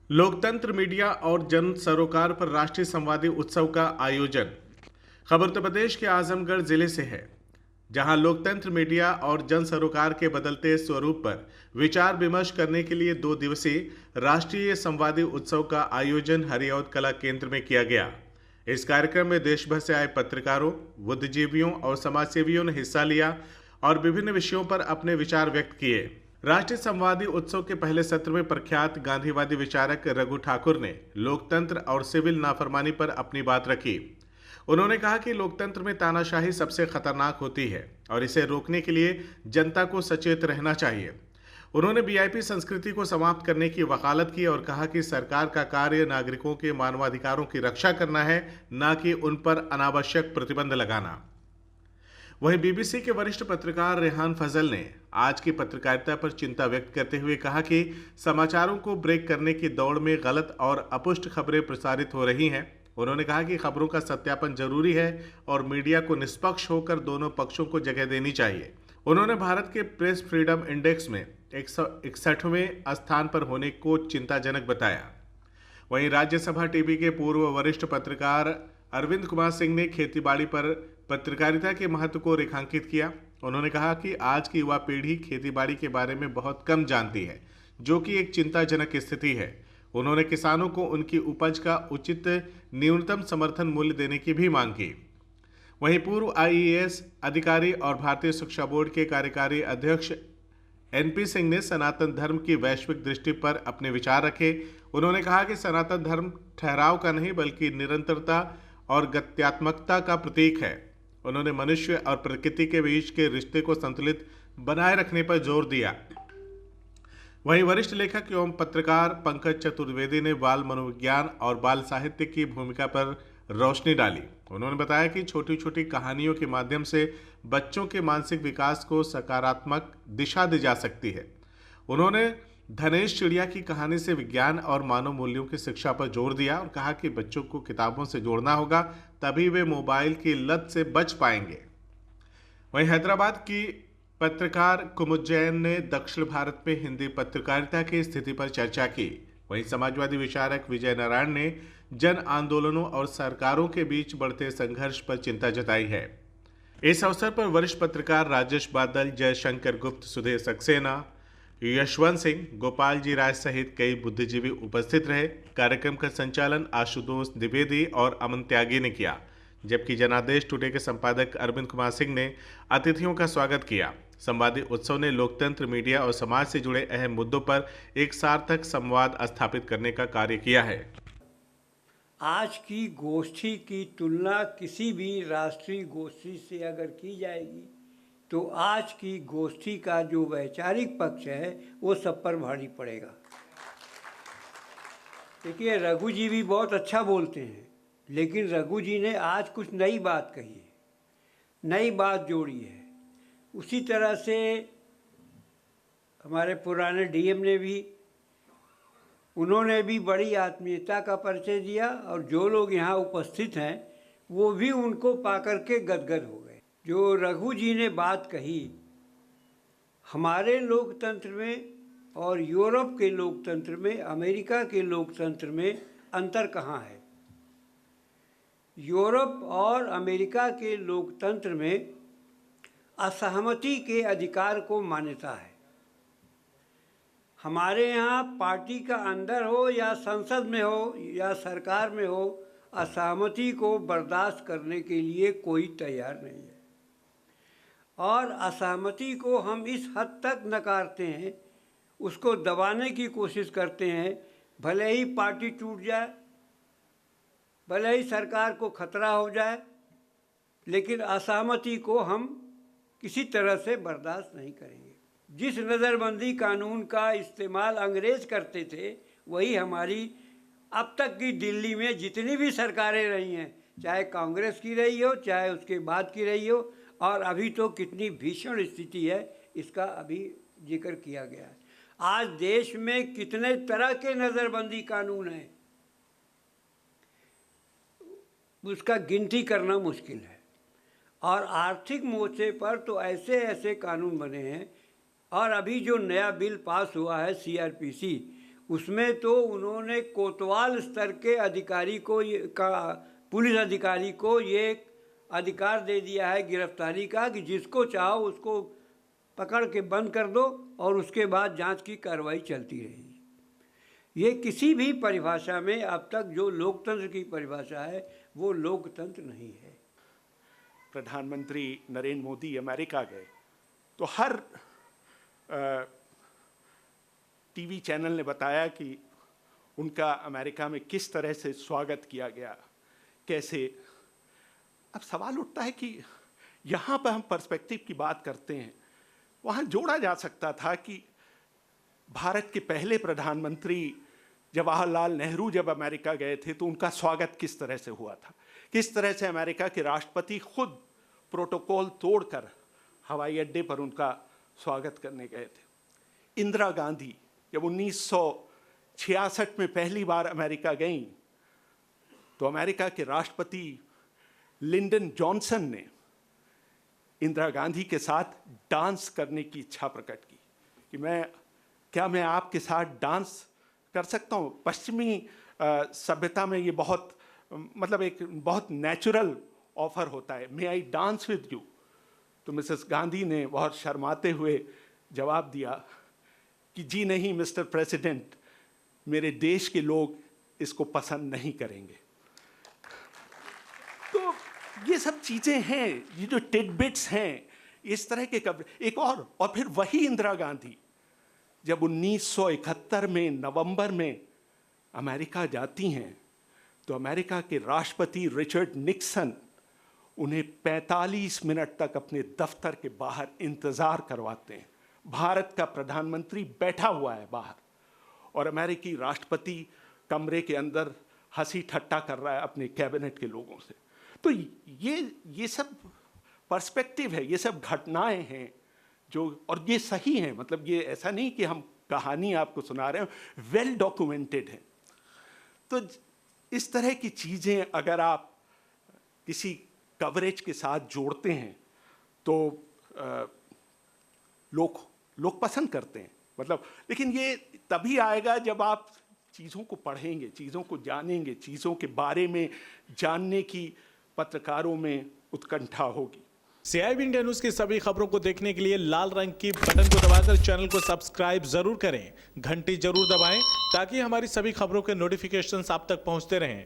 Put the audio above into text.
लोकतंत्र मीडिया और जन सरोकार पर राष्ट्रीय संवादी उत्सव का आयोजन। खबर उत्तर प्रदेश के आजमगढ़ जिले से है, जहां लोकतंत्र मीडिया और जन सरोकार के बदलते स्वरूप पर विचार विमर्श करने के लिए 2 दिवसीय राष्ट्रीय संवादी उत्सव का आयोजन हरिऔध कला केंद्र में किया गया। इस कार्यक्रम में देश भर से आए पत्रकारों, बुद्धिजीवियों और समाजसेवियों ने हिस्सा लिया और विभिन्न विषयों पर अपने विचार व्यक्त किए। राष्ट्रीय संवादी उत्सव के पहले सत्र में प्रख्यात गांधीवादी विचारक रघु ठाकुर ने लोकतंत्र और सिविल नाफरमानी पर अपनी बात रखी। उन्होंने कहा कि लोकतंत्र में तानाशाही सबसे खतरनाक होती है और इसे रोकने के लिए जनता को सचेत रहना चाहिए। उन्होंने वीआईपी संस्कृति को समाप्त करने की वकालत की और कहा कि सरकार का कार्य नागरिकों के मानवाधिकारों की रक्षा करना है, न कि उन पर अनावश्यक प्रतिबंध लगाना। वहीं बीबीसी के वरिष्ठ पत्रकार रेहान फजल ने आज की पत्रकारिता पर चिंता व्यक्त करते हुए कहा कि समाचारों को ब्रेक करने की दौड़ में गलत और अपुष्ट खबरें प्रसारित हो रही हैं। उन्होंने कहा कि खबरों का सत्यापन जरूरी है और मीडिया को निष्पक्ष होकर दोनों पक्षों को जगह देनी चाहिए। उन्होंने भारत के प्रेस फ्रीडम इंडेक्स में 161वें स्थान पर होने को चिंताजनक बताया। वहीं राज्यसभा टीवी के पूर्व वरिष्ठ पत्रकार अरविंद कुमार सिंह ने खेतीबाड़ी पर पत्रकारिता के महत्व को रेखांकित किया। उन्होंने कहा कि आज की युवा पीढ़ी खेतीबाड़ी के बारे में बहुत कम जानती है, जो कि एक चिंताजनक स्थिति है। उन्होंने किसानों को उनकी उपज का उचित न्यूनतम समर्थन मूल्य देने की भी मांग की। वहीं पूर्व आईएएस अधिकारी और भारतीय शिक्षा बोर्ड के कार्यकारी अध्यक्ष एनपी सिंह ने सनातन धर्म की वैश्विक दृष्टि पर अपने विचार रखे। उन्होंने कहा कि सनातन धर्म ठहराव का नहीं बल्कि निरंतरता और गत्यात्मकता का प्रतीक है। उन्होंने मनुष्य और प्रकृति के बीच के रिश्ते को संतुलित बनाए रखने पर जोर दिया। वहीं वरिष्ठ लेखक एवं पत्रकार पंकज चतुर्वेदी ने बाल मनोविज्ञान और बाल साहित्य की भूमिका पर रोशनी डाली। उन्होंने बताया कि छोटी छोटी कहानियों के माध्यम से बच्चों के मानसिक विकास को सकारात्मक दिशा दी जा सकती है। उन्होंने धनेश चिड़िया की कहानी से विज्ञान और मानव मूल्यों की शिक्षा पर जोर दिया और कहा कि बच्चों को किताबों से जोड़ना होगा, तभी वे मोबाइल की लत से बच पाएंगे। वहीं हैदराबाद की पत्रकार कुमुद जैन ने दक्षिण भारत में हिंदी पत्रकारिता की स्थिति पर चर्चा की। वहीं समाजवादी विचारक विजय नारायण ने जन आंदोलनों और सरकारों के बीच बढ़ते संघर्ष पर चिंता जताई है। इस अवसर पर वरिष्ठ पत्रकार राजेश बादल, जयशंकर गुप्त, सुधीर सक्सेना, यशवंत सिंह, गोपाल जी राय सहित कई बुद्धिजीवी उपस्थित रहे। कार्यक्रम का संचालन आशुतोष द्विवेदी और अमन त्यागी ने किया, जबकि जनादेश टुडे के संपादक अरविंद कुमार सिंह ने अतिथियों का स्वागत किया। संवादी उत्सव ने लोकतंत्र, मीडिया और समाज से जुड़े अहम मुद्दों पर एक सार्थक संवाद स्थापित करने का कार्य किया है। आज की गोष्ठी की तुलना किसी भी राष्ट्रीय गोष्ठी से अगर की जाएगी तो आज की गोष्ठी का जो वैचारिक पक्ष है वो सब पर भारी पड़ेगा। देखिए, रघु जी भी बहुत अच्छा बोलते हैं, लेकिन रघु जी ने आज कुछ नई बात कही है, नई बात जोड़ी है। उसी तरह से हमारे पुराने डीएम ने भी, उन्होंने भी बड़ी आत्मीयता का परिचय दिया और जो लोग यहाँ उपस्थित हैं वो भी उनको पाकर के गदगद हो गए। जो रघु जी ने बात कही, हमारे लोकतंत्र में और यूरोप के लोकतंत्र में, अमेरिका के लोकतंत्र में अंतर कहाँ है? यूरोप और अमेरिका के लोकतंत्र में असहमति के अधिकार को मान्यता है। हमारे यहाँ पार्टी का अंदर हो या संसद में हो या सरकार में हो, असहमति को बर्दाश्त करने के लिए कोई तैयार नहीं है। और असहमति को हम इस हद तक नकारते हैं, उसको दबाने की कोशिश करते हैं, भले ही पार्टी टूट जाए, भले ही सरकार को खतरा हो जाए, लेकिन असहमति को हम किसी तरह से बर्दाश्त नहीं करेंगे। जिस नज़रबंदी कानून का इस्तेमाल अंग्रेज़ करते थे, वही हमारी अब तक की दिल्ली में जितनी भी सरकारें रही हैं, चाहे कांग्रेस की रही हो, चाहे उसके बाद की रही हो, और अभी तो कितनी भीषण स्थिति है इसका अभी जिक्र किया गया है। आज देश में कितने तरह के नज़रबंदी कानून हैं, उसका गिनती करना मुश्किल है। और आर्थिक मोर्चे पर तो ऐसे ऐसे कानून बने हैं। और अभी जो नया बिल पास हुआ है सीआरपीसी, उसमें तो उन्होंने कोतवाल स्तर के अधिकारी को पुलिस अधिकारी को ये अधिकार दे दिया है गिरफ्तारी का कि जिसको चाहो उसको पकड़ के बंद कर दो और उसके बाद जांच की कार्रवाई चलती रहेगी। ये किसी भी परिभाषा में अब तक जो लोकतंत्र की परिभाषा है वो लोकतंत्र नहीं है। प्रधानमंत्री नरेंद्र मोदी अमेरिका गए तो हर टीवी चैनल ने बताया कि उनका अमेरिका में किस तरह से स्वागत किया गया, कैसे। अब सवाल उठता है कि यहाँ पर हम पर्सपेक्टिव की बात करते हैं, वहाँ जोड़ा जा सकता था कि भारत के पहले प्रधानमंत्री जवाहरलाल नेहरू जब अमेरिका गए थे तो उनका स्वागत किस तरह से हुआ था, किस तरह से अमेरिका के राष्ट्रपति खुद प्रोटोकॉल तोड़कर हवाई अड्डे पर उनका स्वागत करने गए थे। इंदिरा गांधी जब 1966 में पहली बार अमेरिका गईं तो अमेरिका के राष्ट्रपति लिंडन जॉनसन ने इंदिरा गांधी के साथ डांस करने की इच्छा प्रकट की कि क्या मैं आपके साथ डांस कर सकता हूँ। पश्चिमी सभ्यता में ये बहुत मतलब एक बहुत नेचुरल ऑफर होता है, मे आई डांस विद यू। तो मिसेस गांधी ने बहुत शर्माते हुए जवाब दिया कि जी नहीं मिस्टर प्रेसिडेंट, मेरे देश के लोग इसको पसंद नहीं करेंगे। तो ये सब चीज़ें हैं, ये जो टिडबिट्स हैं, इस तरह के एक और फिर वही इंदिरा गांधी जब 1971 में नवंबर में अमेरिका जाती हैं तो अमेरिका के राष्ट्रपति रिचर्ड निक्सन उन्हें 45 मिनट तक अपने दफ्तर के बाहर इंतज़ार करवाते हैं। भारत का प्रधानमंत्री बैठा हुआ है बाहर और अमेरिकी राष्ट्रपति कमरे के अंदर हंसी ठट्टा कर रहा है अपने कैबिनेट के लोगों से। तो ये सब पर्सपेक्टिव है, ये सब घटनाएं हैं जो, और ये सही हैं, मतलब ये ऐसा नहीं कि हम कहानी आपको सुना रहे हैं, वेल डॉक्यूमेंटेड है। तो इस तरह की चीज़ें अगर आप किसी कवरेज के साथ जोड़ते हैं तो लोग पसंद करते हैं, मतलब। लेकिन ये तभी आएगा जब आप चीज़ों को पढ़ेंगे, चीज़ों को जानेंगे, चीज़ों के बारे में जानने की पत्रकारों में उत्कंठा होगी। CIB इंडिया न्यूज की सभी खबरों को देखने के लिए लाल रंग की बटन को दबाकर चैनल को सब्सक्राइब जरूर करें, घंटी जरूर दबाएं ताकि हमारी सभी खबरों के नोटिफिकेशंस आप तक पहुंचते रहें।